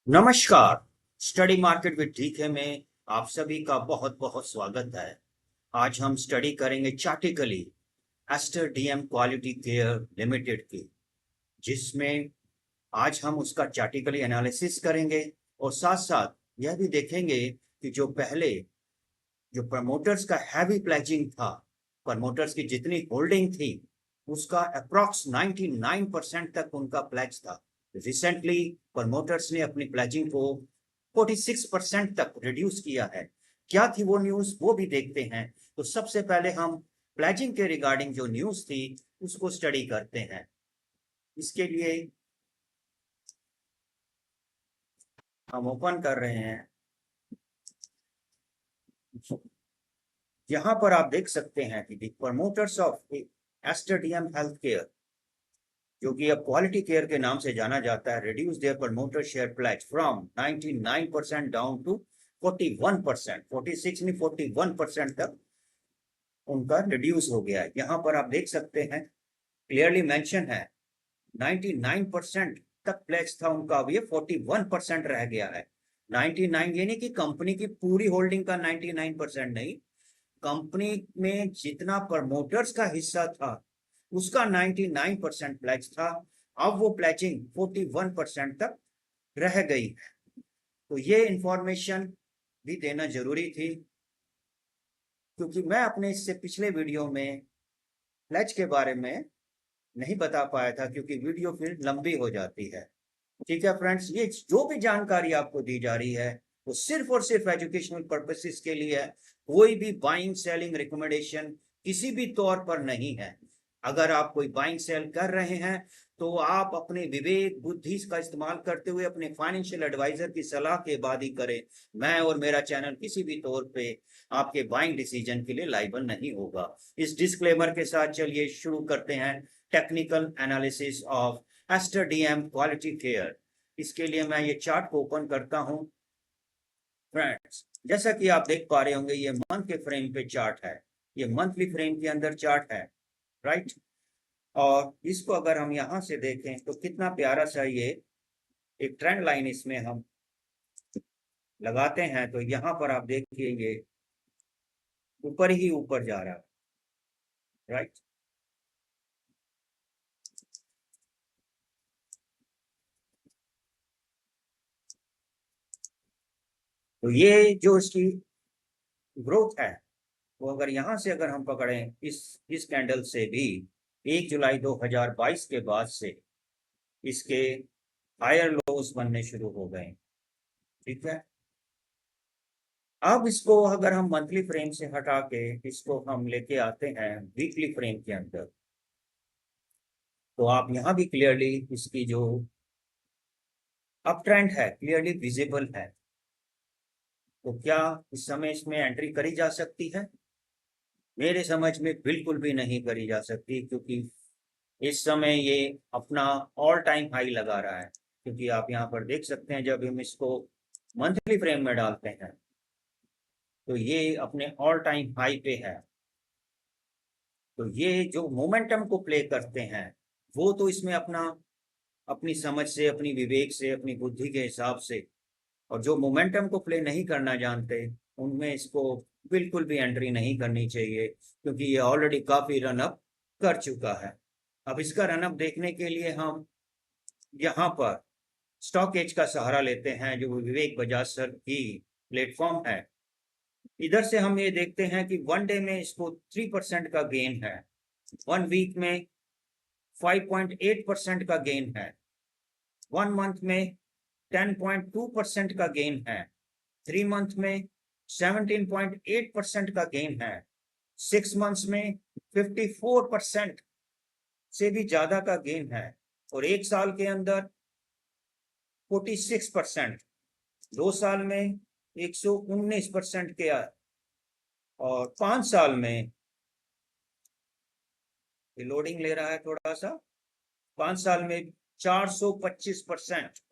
नमस्कार। Study market with DK में आप सभी का बहुत बहुत स्वागत है। आज हम स्टडी करेंगे चार्टिकली Aster DM quality care limited की, जिसमें आज हम उसका चार्टिकली एनालिसिस करेंगे और साथ साथ यह भी देखेंगे कि जो पहले जो प्रमोटर्स का हैवी प्लेजिंग था, प्रमोटर्स की जितनी होल्डिंग थी उसका अप्रॉक्स 99% तक उनका प्लेज था। रिसेंटली प्रमोटर्स ने अपनी प्लेजिंग को 46% तक रिड्यूस किया है। क्या थी वो न्यूज, वो भी देखते हैं। तो सबसे पहले हम प्लेजिंग के रिगार्डिंग जो न्यूज थी उसको स्टडी करते हैं। इसके लिए हम ओपन कर रहे हैं। यहाँ पर आप देख सकते हैं कि promoters of Aster DM health care, जो कि अब क्वालिटी केयर के नाम से जाना जाता है, reduce their promoter share pledge from 99% down to 41%, 46 नहीं 41% तक उनका रिड्यूस हो गया है। यहाँ पर आप देख सकते हैं क्लियरली मेंशन है 99% तक प्लेज था उनका, अब ये 41% रह गया है। 99 ये नहीं कि कंपनी की पूरी होल्डिंग का 99% नहीं, कंपनी में जितना प्रमोटर्स का हिस्सा था उसका 99% प्लेज था। अब वो प्लेजिंग 41% तक रह गई है। तो ये इंफॉर्मेशन भी देना जरूरी थी, क्योंकि मैं अपने इससे पिछले वीडियो में प्लेज के बारे में नहीं बता पाया था, क्योंकि वीडियो फिर लंबी हो जाती है। ठीक है फ्रेंड्स, ये जो भी जानकारी आपको दी जा रही है वो सिर्फ और सिर्फ एजुकेशनल पर्पसेस के लिए है। कोई भी बाइंग सेलिंग रिकमेंडेशन किसी भी तौर पर नहीं है। अगर आप कोई बाइंग सेल कर रहे हैं तो आप अपने विवेक बुद्धि का इस्तेमाल करते हुए अपने फाइनेंशियल एडवाइजर की सलाह के बाद ही करें। मैं और मेरा चैनल किसी भी तौर पे आपके बाइंग डिसीजन के लिए लायबल नहीं होगा। इस डिस्क्लेमर के साथ चलिए शुरू करते हैं technical analysis of ester DM quality care. इसके लिए मैं ये चार्ट को ओपन करता हूं। फ्रेंड्स, जैसा कि आप देख पा रहे होंगे ये मंथ के फ्रेम पे चार्ट है, ये मंथली फ्रेम के अंदर चार्ट है, राइट। और इसको अगर हम यहाँ से देखें तो कितना प्यारा सा ये एक ट्रेंड लाइन इसमें हम लगाते हैं, तो यहाँ पर आप देखिए ये ऊपर ही ऊपर जा रहा है, राइट। तो ये जो इसकी ग्रोथ है वो अगर यहाँ से अगर हम पकड़ें इस कैंडल से भी 1 जुलाई 2022 के बाद से इसके हायर लोस बनने शुरू हो गए। ठीक है, अब इसको अगर हम मंथली फ्रेम से हटा के इसको हम लेके आते हैं वीकली फ्रेम के अंदर, तो आप यहाँ भी क्लियरली इसकी जो अप ट्रेंड है क्लियरली विजिबल है। तो क्या इस समय इसमें एंट्री करी जा सकती है? मेरे समझ में बिल्कुल भी नहीं करी जा सकती, क्योंकि इस समय ये अपना ऑल टाइम हाई लगा रहा है। क्योंकि आप यहाँ पर देख सकते हैं जब हम इसको मंथली फ्रेम में डालते हैं तो ये अपने ऑल टाइम हाई पे है। तो ये जो मोमेंटम को प्ले करते हैं वो तो इसमें अपना अपनी समझ से, अपनी विवेक से, अपनी बुद्धि के हिसाब से, और जो मोमेंटम को प्ले नहीं करना जानते उनमें इसको बिल्कुल भी एंट्री नहीं करनी चाहिए, क्योंकि ये ऑलरेडी काफी रनअप कर चुका है। अब इसका रनअप देखने के लिए हम यहाँ पर स्टॉक एज का सहारा लेते हैं, जो विवेक बजाज सर की प्लेटफॉर्म है। इधर से हम ये देखते हैं कि वन डे में इसको 3% का गेन है, 1 वीक में 5.8% का गेन है, 1 मंथ में 10.2% का गेन है, 3 मंथ में 17.8% का गेन है, 6 मंथ्स में 54% से भी ज्यादा का गेन है, और 1 साल के अंदर 46%, 2 साल में 119% के, और 5 साल में लोडिंग ले रहा है थोड़ा सा, 5 साल में 425%,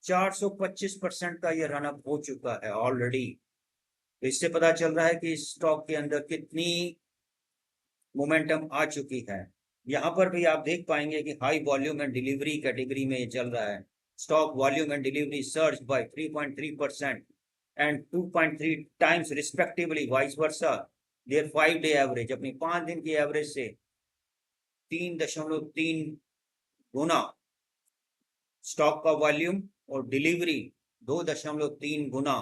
425% का ये रनअप हो चुका है ऑलरेडी। तो इससे पता चल रहा है कि स्टॉक के अंदर कितनी मोमेंटम आ चुकी है। यहाँ पर भी आप देख पाएंगे कि high volume and delivery category में ये चल रहा है। stock volume and delivery surged by 3.3% and 2.3 times respectively, vice versa. Their 5-day average, अपनी 5 दिन की एवरेज से 3.3 गुना स्टॉक का वॉल्यूम और डिलीवरी 2.3 गुना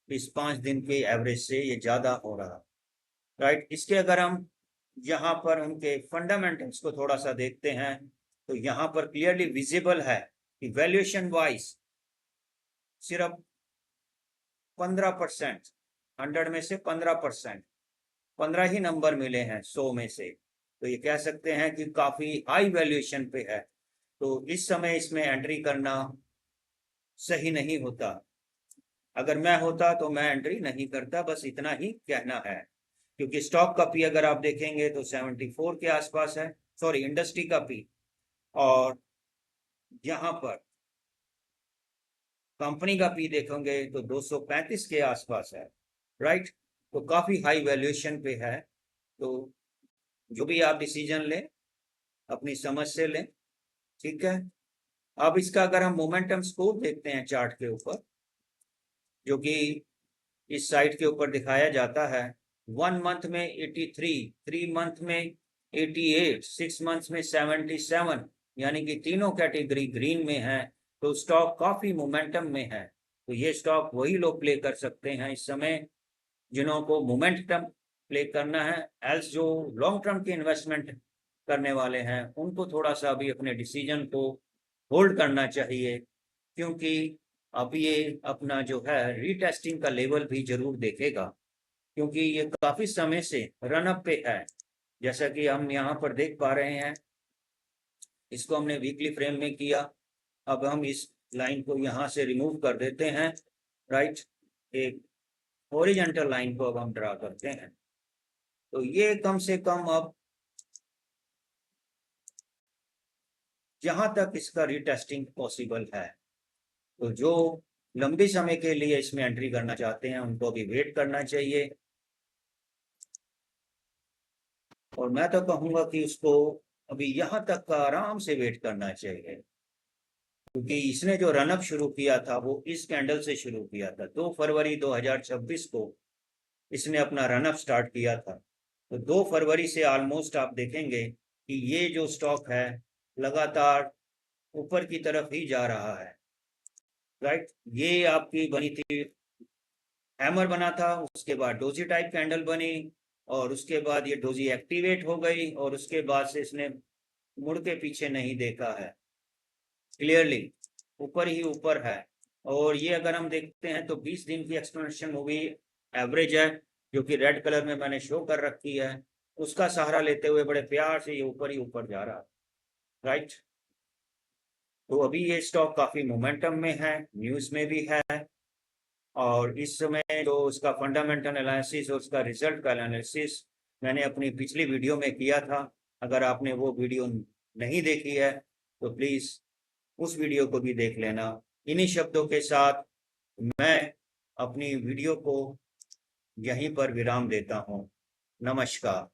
इस 5 दिन के एवरेज से ये ज्यादा हो रहा, राइट। इसके अगर हम यहाँ पर उनके फंडामेंटल्स को थोड़ा सा देखते हैं तो यहाँ पर क्लियरली विजिबल है कि वैल्यूएशन वाइज सिर्फ 15%, 100 में से 15%, 15 ही नंबर मिले हैं 100 में से, तो ये कह सकते हैं कि काफी हाई वैल्यूएशन पे है। तो इस समय इसमें एंट्री करना सही नहीं होता। अगर मैं होता तो मैं एंट्री नहीं करता, बस इतना ही कहना है। क्योंकि स्टॉक का पी अगर आप देखेंगे तो 74 के आसपास है, सॉरी इंडस्ट्री का पी, और यहाँ पर कंपनी का पी देखेंगे तो 235 के आसपास है, राइट। तो काफी हाई वैल्यूएशन पे है। तो जो भी आप डिसीजन लें अपनी समझ से लें, ठीक है। अब इसका अगर हम मोमेंटम स्कोर देखते हैं चार्ट के ऊपर, जो कि इस साइड के ऊपर दिखाया जाता है, 1 मंथ में 83, 3 मंथ में 88, 6 मंथ में 77, यानी कि तीनों कैटेगरी ग्रीन में है। तो स्टॉक काफी मोमेंटम में है। तो ये स्टॉक वही लोग प्ले कर सकते हैं इस समय जिन्हों को मोमेंटम प्ले करना है। एल्स जो लॉन्ग टर्म की इन्वेस्टमेंट करने वाले हैं उनको थोड़ा सा अभी अपने डिसीजन को होल्ड करना चाहिए, क्योंकि अब ये अपना जो है रीटेस्टिंग का लेवल भी जरूर देखेगा, क्योंकि ये काफी समय से रन अप पे है। जैसा कि हम यहाँ पर देख पा रहे हैं, इसको हमने वीकली फ्रेम में किया। अब हम इस लाइन को यहाँ से रिमूव कर देते हैं, राइट। एक हॉरिजॉन्टल लाइन को अब हम ड्रा करते हैं। तो ये कम से कम अब जहां तक इसका रीटेस्टिंग पॉसिबल है, तो जो लंबी समय के लिए इसमें एंट्री करना चाहते हैं उनको भी वेट करना चाहिए। और मैं तो कहूंगा कि उसको अभी यहां तक का आराम से वेट करना चाहिए, क्योंकि इसने जो रनअप शुरू किया था वो इस कैंडल से शुरू किया था। 2 फरवरी 2026 को इसने अपना रनअप स्टार्ट किया था। तो 2 फरवरी से ऑलमोस्ट आप देखेंगे कि ये जो स्टॉक है लगातार ऊपर की तरफ ही जा रहा है, राइट। ये आपकी बनी थी, हैमर बना था, उसके बाद डोजी टाइप कैंडल बनी, और उसके बाद ये डोजी एक्टिवेट हो गई, और उसके बाद से इसने मुड़ के पीछे नहीं देखा है, क्लियरली ऊपर ही ऊपर है। और ये अगर हम देखते हैं तो 20 दिन की एक्सप्लेनेशन मूवी एवरेज है, जो कि रेड कलर में मैंने शो कर रखी है, उसका सहारा लेते हुए बड़े प्यार से ये ऊपर ही ऊपर जा रहा है, राइट। तो अभी ये स्टॉक काफी मोमेंटम में है, न्यूज में भी है, और इस समय जो उसका फंडामेंटल एनालिसिस और उसका रिजल्ट का एनालिसिस मैंने अपनी पिछली वीडियो में किया था। अगर आपने वो वीडियो नहीं देखी है तो प्लीज उस वीडियो को भी देख लेना। इन्हीं शब्दों के साथ मैं अपनी वीडियो को यहीं पर विराम देता हूँ। नमस्कार।